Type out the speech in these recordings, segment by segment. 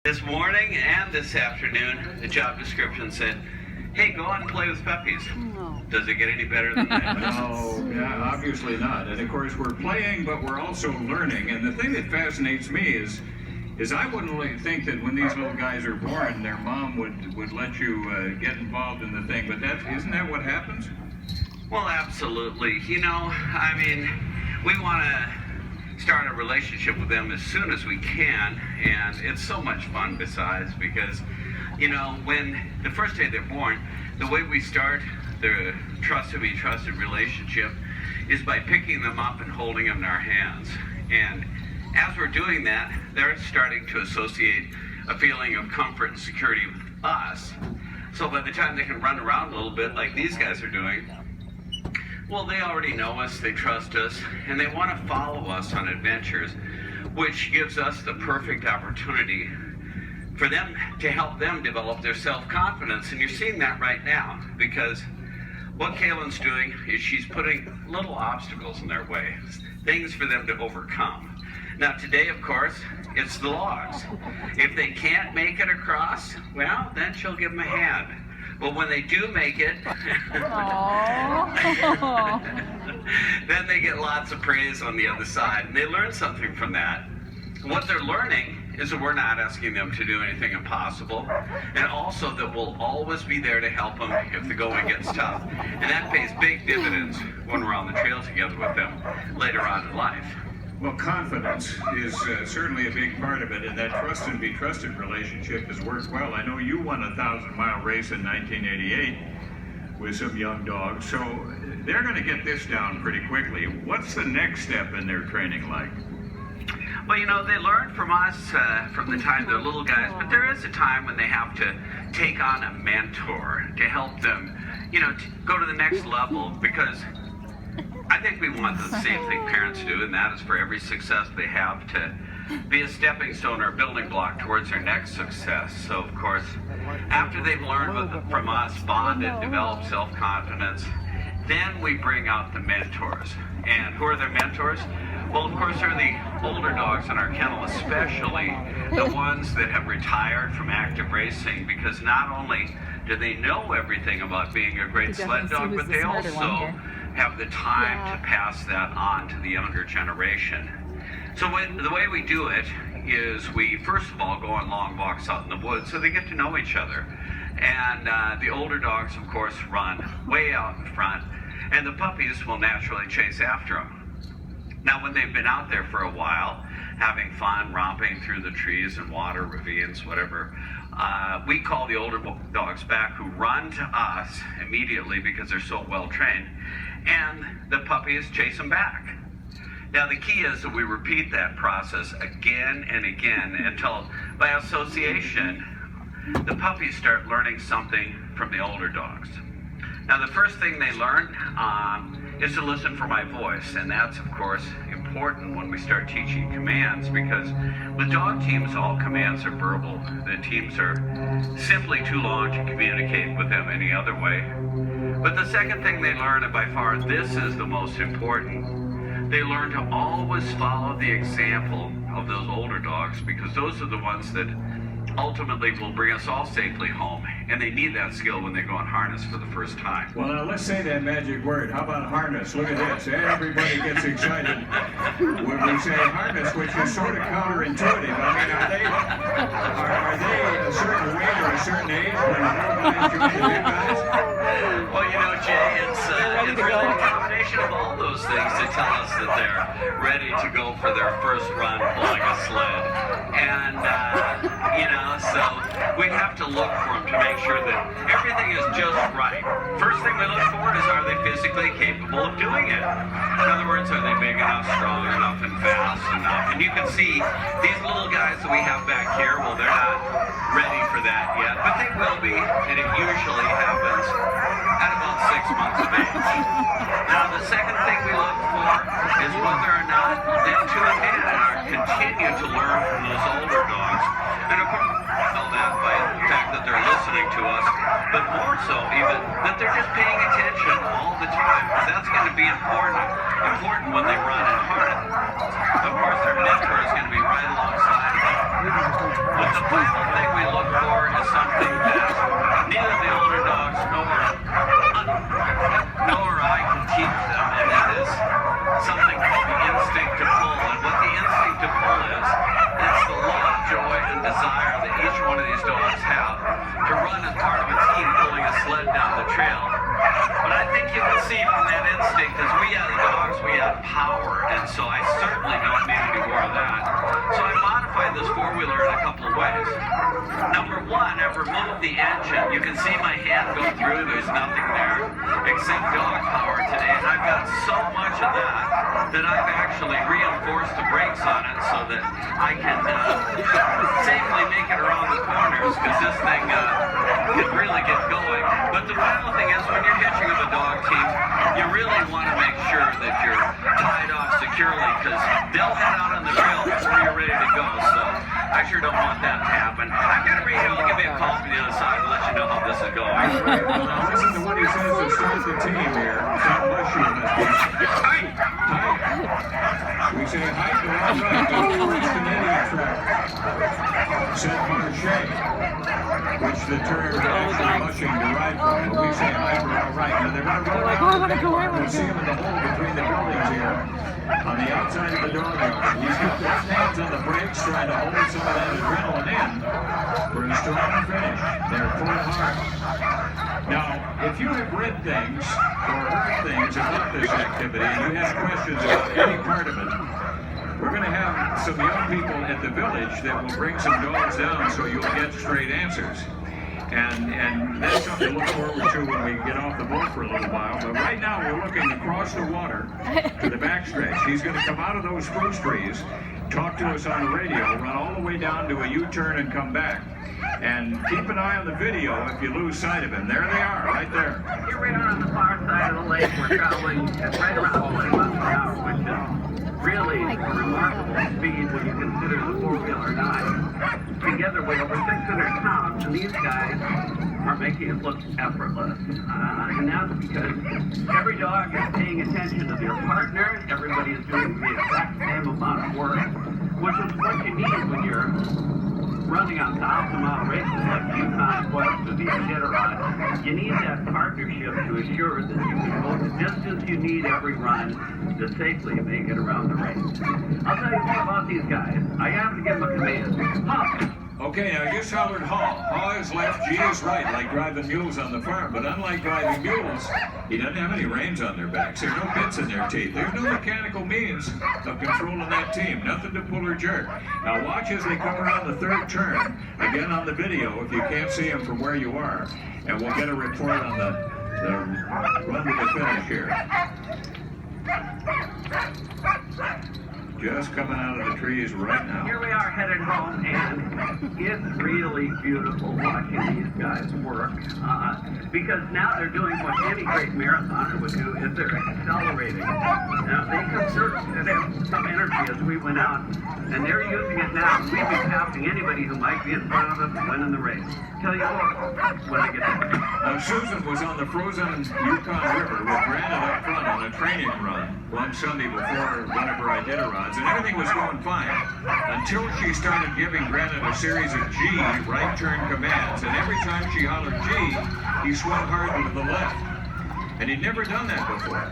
This morning and this afternoon, the job description said, hey, go out and play with puppies. Does it get any better than that? No, yeah, obviously not. And of course, we're playing, but we're also learning. And the thing that fascinates me is I wouldn't really think that when these little guys are born, their mom would let you get involved in the thing. But isn't that what happens? Well, absolutely. You know, I mean, we want to start a relationship with them as soon as we can, and it's so much fun besides, because, you know, when the first day they're born, the way we start the be trusted relationship is by picking them up and holding them in our hands. And as we're doing that, they're starting to associate a feeling of comfort and security with us. So by the time they can run around a little bit like these guys are doing, well, they already know us, they trust us, and they want to follow us on adventures, which gives us the perfect opportunity for them to help them develop their self-confidence. And you're seeing that right now, because what Kaylin's doing is she's putting little obstacles in their way, things for them to overcome. Now today, of course, it's the logs. If they can't make it across, well, then she'll give them a hand. But when they do make it, then they get lots of praise on the other side, and they learn something from that. What they're learning is that we're not asking them to do anything impossible, and also that we'll always be there to help them if the going gets tough. And that pays big dividends when we're on the trail together with them later on in life. Well, confidence is certainly a big part of it, and that trust and be trusted relationship has worked well. I know you won a 1,000-mile race in 1988 with some young dogs, so they're going to get this down pretty quickly. What's the next step in their training like? Well, you know, they learn from us from the time they're little guys, but there is a time when they have to take on a mentor to help them, you know, to go to the next level, because I think we want the same thing parents do, and that is for every success they have to be a stepping stone or a building block towards their next success. So, of course, after they've learned from us, bonded, developed self-confidence, then we bring out the mentors. And who are their mentors? Well, of course, they're the older dogs in our kennel, especially the ones that have retired from active racing, because not only do they know everything about being a great sled dog, but they also have the time to pass that on to the younger generation. So the way we do it is we first of all go on long walks out in the woods so they get to know each other. And the older dogs, of course, run way out in front, and the puppies will naturally chase after them. Now, when they've been out there for a while, having fun, romping through the trees and water, ravines, whatever, we call the older dogs back, who run to us immediately because they're so well trained, and the puppies chase them back. Now, the key is that we repeat that process again and again until, by association, the puppies start learning something from the older dogs. Now, the first thing they learn is to listen for my voice, and that's, of course, important when we start teaching commands, because with dog teams, all commands are verbal. The teams are simply too long to communicate with them any other way. But the second thing they learn, and by far this is the most important, they learn to always follow the example of those older dogs, because those are the ones that ultimately will bring us all safely home, and they need that skill when they go on harness for the first time. Well, now let's say that magic word. How about harness? Look at this. Everybody gets excited when we say harness, which is sort of counterintuitive. I mean, are they a certain weight or a certain age when little guys join the big guys? Well, you know, Jay, it's really a combination of all those things that tell us that they're ready to go for their first run pulling a sled. And, you know, so we have to look for them to make sure that everything is just right. First thing we look for is, are they physically capable of doing it? In other words, are they big enough, strong enough, and fast enough? And you can see these little guys that we have back here, well, they're not ready for that yet, but they will be, and it usually happens at about 6 months of age. Now, the second thing we look for is whether or not them two in hand are continue to learn from those older dogs. And of course, we know that by the fact that they're listening to us, but more so even that they're just paying attention all the time, because that's going to be important when they run and harness. Of course, their mentor is going to be right alongside them, But the final thing we look for is something that neither the older dogs nor I can teach them, and that is something called the instinct to pull. And what the instinct to pull is, it's the love, joy, and desire that each one of these dogs have to run as part of a team pulling a sled down the trail. But I think you can see from that instinct, as we have dogs, we have power, and so I certainly don't need any more of that. So I modified this four-wheeler in a couple of ways. Number one, I've removed the engine. You can see my hand go through. There's nothing there except dog power today, and I've got so much of that I've actually reinforced the brakes on it so that I can safely make it around the corners, because this thing can really get going. But the final thing is, when you're hitching up a dog team, you really want to make sure that you're tied off securely, because they'll head out on the trail before you're ready to go. So I sure don't want that to happen. I'm going to read it. Give me a call from the other side and let you know how this is going. Now listen to what he says to start the team here. God bless you, Hi. We say hi to all right. Don't first Canadian track. Said Marche, which the term actually mushing derived from. But we say hi for all right. Now they're going to run around. We'll see him in the hole between the buildings here on the outside of the dog yard. He's got both hands on the brakes trying to hold some of that adrenaline in for a strong finish. They're pulling hard. Now, if you have read things or heard things about this activity and you have questions about any part of it, we're going to have some young people at the village that will bring some dogs down so you'll get straight answers. And that's something to look forward to when we get off the boat for a little while. But right now we're looking across the water to the backstretch. He's going to come out of those spruce trees, talk to us on the radio, run all the way down to a U-turn and come back. And keep an eye on the video if you lose sight of him. There they are, right there. Here we are on the far side of the lake. We're traveling at right around 20 miles per hour, which is really remarkable speed when you consider the four-wheeler and I together weigh over 600 pounds, and these guys are making it look effortless. And that's because every dog is paying attention to their partner. Everybody is doing the exact same amount of work, which is what you need when you're running on 1,000-mile races like Yukon Quest or the Iditarod. You need that partnership to assure that you can go the distance you need every run to safely make it around the race. I'll tell you more about these guys. I have to give them a command. Huh. Okay, now you hollered haw. Haw is left, G is right, like driving mules on the farm. But unlike driving mules, he doesn't have any reins on their backs. There are no bits in their teeth. There's no mechanical means of controlling that team. Nothing to pull or jerk. Now watch as they come around the third turn, again on the video, if you can't see them from where you are. And we'll get a report on the run to the finish here. Just coming out of the trees right now. Here we are headed home, and it's really beautiful watching these guys work. Because now they're doing what any great marathoner would do, is they're accelerating. Now, they conserved some energy as we went out, and they're using it now. We'd be passing anybody who might be in front of us and winning the race. Tell you what, when I get there. Now, Susan was on the frozen Yukon River with Brandon up front on a training run one Sunday before whenever I did a run. And everything was going fine until she started giving Granite a series of G right turn commands, and every time she hollered G, he swung hard to the left. And he'd never done that before.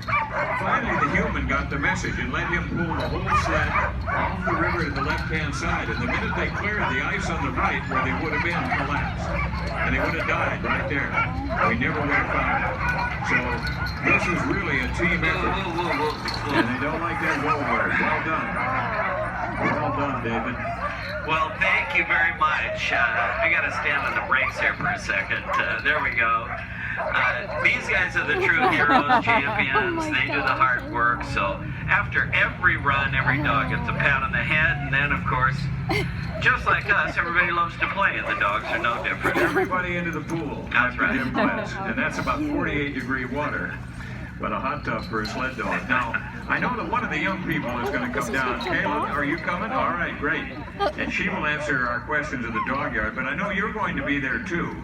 Finally, the human got the message and let him pull the whole sled off the river to the left-hand side. And the minute they cleared the ice on the right, where they would have been, collapsed. And they would have died right there. We never would have found it. So this is really a team effort. And they don't like that roll word. Well done. Well done, David. Well, thank you very much. I got to stand on the brakes here for a second. There we go. These guys are the true heroes, champions. They do the hard work. So after every run, every dog gets a pat on the head. And then, of course, just like us, everybody loves to play, and the dogs are no different. Everybody into the pool. That's right. And that's about 48-degree water. But a hot tub for a sled dog. Now, I know that one of the young people is going to come down. Kayla, are you coming? All right, great. And she will answer our questions at the dog yard. But I know you're going to be there, too.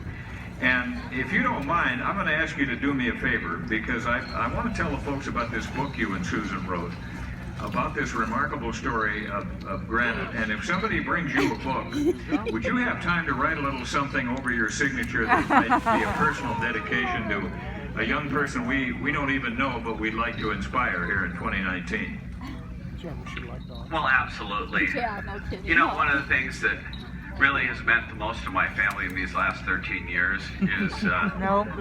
And if you don't mind, I'm going to ask you to do me a favor, because I want to tell the folks about this book you and Susan wrote. about this remarkable story of Granite. And if somebody brings you a book, would you have time to write a little something over your signature that might be a personal dedication to a young person we don't even know, but we'd like to inspire here in 2019? Well, absolutely. Yeah, no kidding. You know, one of the things that really has meant the most to my family in these last 13 years is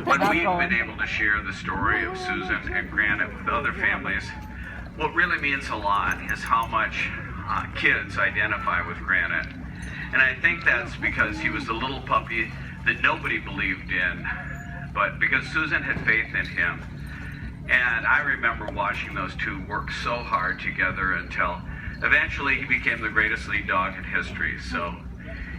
when we've been able to share the story of Susan and Granite with other families. What really means a lot is how much kids identify with Granite. And I think that's because he was a little puppy that nobody believed in, but because Susan had faith in him. And I remember watching those two work so hard together until eventually he became the greatest lead dog in history. So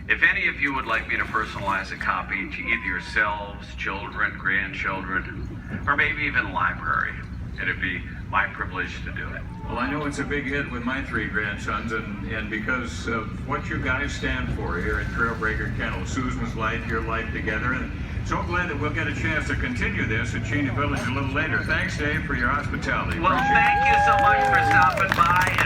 if any of you would like me to personalize a copy to either yourselves, children, grandchildren, or maybe even library, it'd be my privilege to do it. Well, I know it's a big hit with my 3 grandsons, and because of what you guys stand for here at Trailbreaker Kennels, Susan's life, your life together, and so glad that we'll get a chance to continue this at Cheney Village a little later. Thanks, Dave, for your hospitality. Well, thank you so much for stopping by.